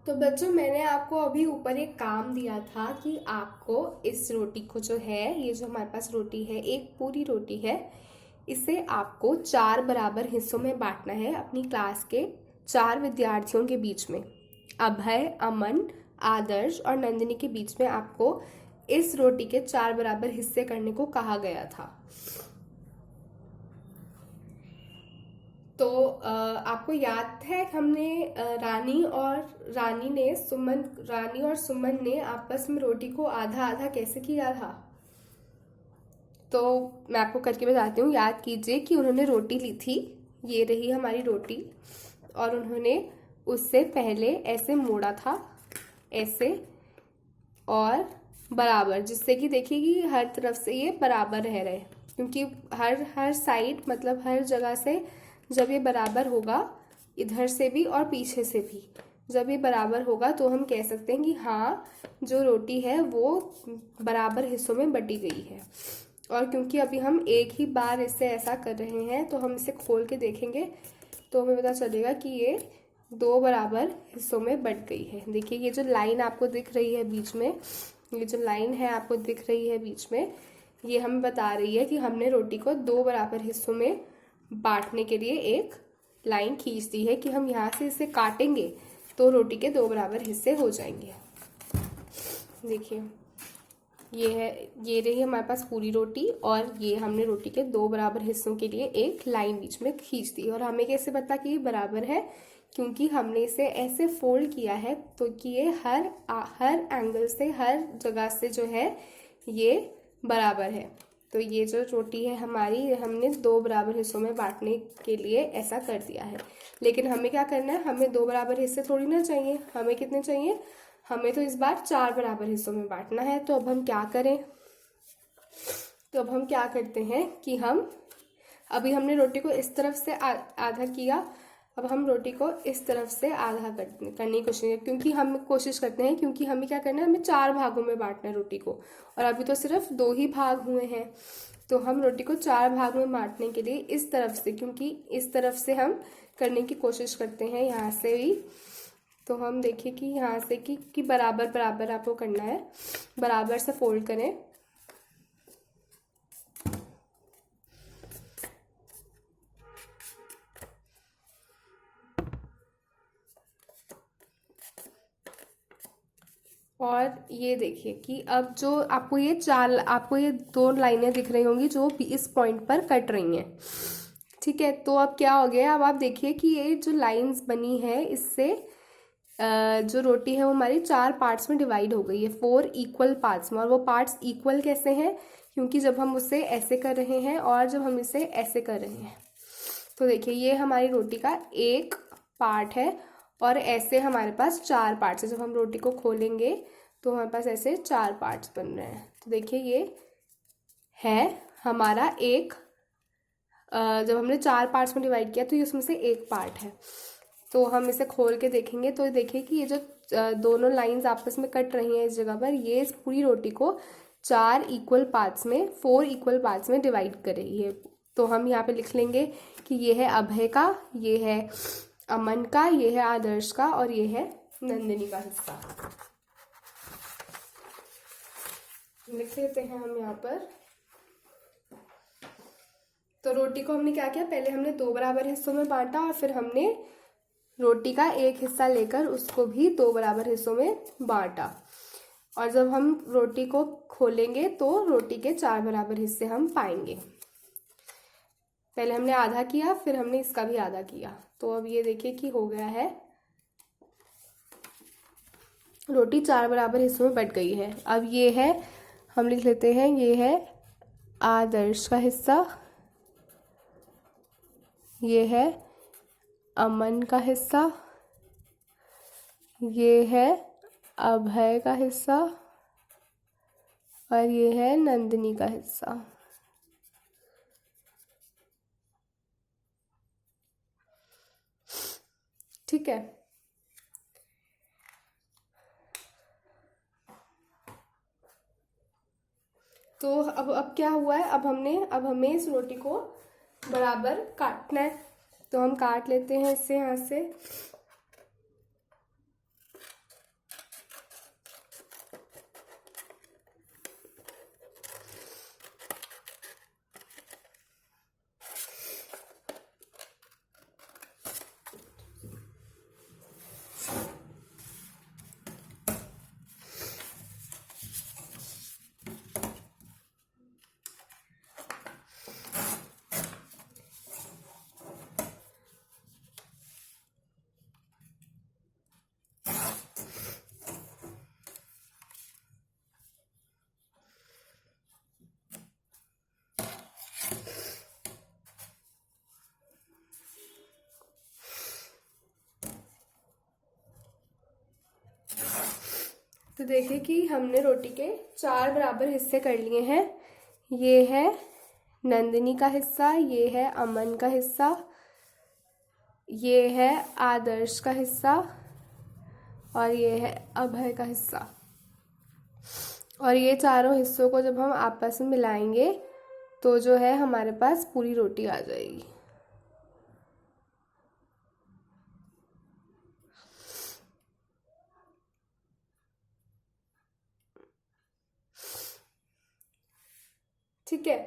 तो बच्चों, मैंने आपको अभी ऊपर एक काम दिया था कि आपको इस रोटी को जो है, ये जो हमारे पास रोटी है, एक पूरी रोटी है, इसे आपको 4 बराबर हिस्सों में बांटना है अपनी क्लास के 4 विद्यार्थियों के बीच में। अभय, अमन, आदर्श और नंदिनी के बीच में आपको इस रोटी के 4 बराबर हिस्से करने को कहा गया था। तो आपको याद है हमने रानी और सुमन ने आपस में रोटी को आधा आधा कैसे किया था। तो मैं आपको करके बताती हूँ। याद कीजिए कि उन्होंने रोटी ली थी, ये रही हमारी रोटी, और उन्होंने उससे पहले ऐसे मोड़ा था, ऐसे और बराबर, जिससे कि देखिए कि हर तरफ से ये बराबर रह रहे, क्योंकि हर हर साइड मतलब हर जगह से जब ये बराबर होगा, इधर से भी और पीछे से भी जब ये बराबर होगा, तो हम कह सकते हैं कि हाँ, जो रोटी है वो बराबर हिस्सों में बटी गई है। और क्योंकि अभी हम एक ही बार इससे ऐसा कर रहे हैं, तो हम इसे खोल के देखेंगे तो हमें पता चलेगा कि ये 2 बराबर हिस्सों में बट गई है। देखिए, ये जो लाइन आपको दिख रही है बीच में, ये जो लाइन है आपको दिख रही है बीच में, ये हमें बता रही है कि हमने रोटी को 2 बराबर हिस्सों में बांटने के लिए एक लाइन खींच दी है कि हम यहाँ से इसे काटेंगे तो रोटी के 2 बराबर हिस्से हो जाएंगे। देखिए, ये रही हमारे पास पूरी रोटी, और ये हमने रोटी के 2 बराबर हिस्सों के लिए एक लाइन बीच में खींच दी। और हमें कैसे पता कि ये बराबर है? क्योंकि हमने इसे ऐसे फोल्ड किया है, तो कि ये हर एंगल से, हर जगह से जो है ये बराबर है। तो ये जो रोटी है हमारी, हमने 2 बराबर हिस्सों में बांटने के लिए ऐसा कर दिया है। लेकिन हमें क्या करना है? हमें 2 बराबर हिस्से थोड़ी ना चाहिए, हमें कितने चाहिए? हमें तो इस बार 4 बराबर हिस्सों में बांटना है। तो अब हम क्या करें? तो अब हम क्या करते हैं कि अभी हमने रोटी को इस तरफ से आधा किया, अब हम रोटी को इस तरफ से आधा करने की कोशिश, क्योंकि हम कोशिश करते हैं, क्योंकि हमें क्या करना है? हमें 4 भागों में बांटना है रोटी को, और अभी तो सिर्फ 2 ही भाग हुए हैं। तो हम रोटी को 4 भाग में बांटने के लिए इस तरफ से, क्योंकि इस तरफ से हम करने की कोशिश करते हैं, यहाँ से भी। तो हम देखिए कि यहाँ से कि बराबर बराबर आपको करना है, बराबर से फोल्ड करें। और ये देखिए कि अब जो आपको ये 2 लाइनें दिख रही होंगी जो इस पॉइंट पर कट रही हैं। ठीक है, तो अब क्या हो गया? अब आप देखिए कि ये जो लाइंस बनी है, इससे जो रोटी है वो हमारी 4 पार्ट्स में डिवाइड हो गई है, 4 इक्वल पार्ट्स में। और वो पार्ट्स इक्वल कैसे हैं? क्योंकि जब हम उसे ऐसे कर रहे हैं और जब हम इसे ऐसे कर रहे हैं, तो देखिए ये हमारी रोटी का एक पार्ट है, और ऐसे हमारे पास 4 पार्ट्स है। जब हम रोटी को खोलेंगे तो हमारे पास ऐसे 4 पार्ट्स बन रहे हैं। तो देखिए ये है हमारा एक, जब हमने 4 पार्ट्स में डिवाइड किया तो ये उसमें से एक पार्ट है। तो हम इसे खोल के देखेंगे तो देखिए कि ये जो दोनों लाइंस आपस में कट रही हैं इस जगह पर, ये इस पूरी रोटी को 4 इक्वल पार्ट्स में, 4 इक्वल पार्ट्स में डिवाइड कर रही है। तो हम यहाँ पे लिख लेंगे कि ये है अभय का, ये है अमन का, ये है आदर्श का, और ये है नंदिनी का हिस्सा। लिख लेते हैं हम यहाँ पर। तो रोटी को हमने क्या किया? पहले हमने 2 बराबर हिस्सों में बांटा, और फिर हमने रोटी का एक हिस्सा लेकर उसको भी 2 बराबर हिस्सों में बांटा। और जब हम रोटी को खोलेंगे तो रोटी के 4 बराबर हिस्से हम पाएंगे। पहले हमने आधा किया, फिर हमने इसका भी आधा किया। तो अब ये देखिए कि हो गया है, रोटी 4 बराबर हिस्सों में बट गई है। अब ये है, हम लिख लेते हैं, ये है आदर्श का हिस्सा, ये है अमन का हिस्सा, ये है अभय का हिस्सा, और ये है नंदिनी का हिस्सा। ठीक है, तो अब क्या हुआ है? अब हमें इस रोटी को बराबर काटना है। तो हम काट लेते हैं इससे, यहाँ से। तो देखिए कि हमने रोटी के 4 बराबर हिस्से कर लिए हैं। ये है नंदिनी का हिस्सा, ये है अमन का हिस्सा, ये है आदर्श का हिस्सा और ये है अभय का हिस्सा। और ये चारों हिस्सों को जब हम आपस में मिलाएंगे तो जो है हमारे पास पूरी रोटी आ जाएगी। ठीक है।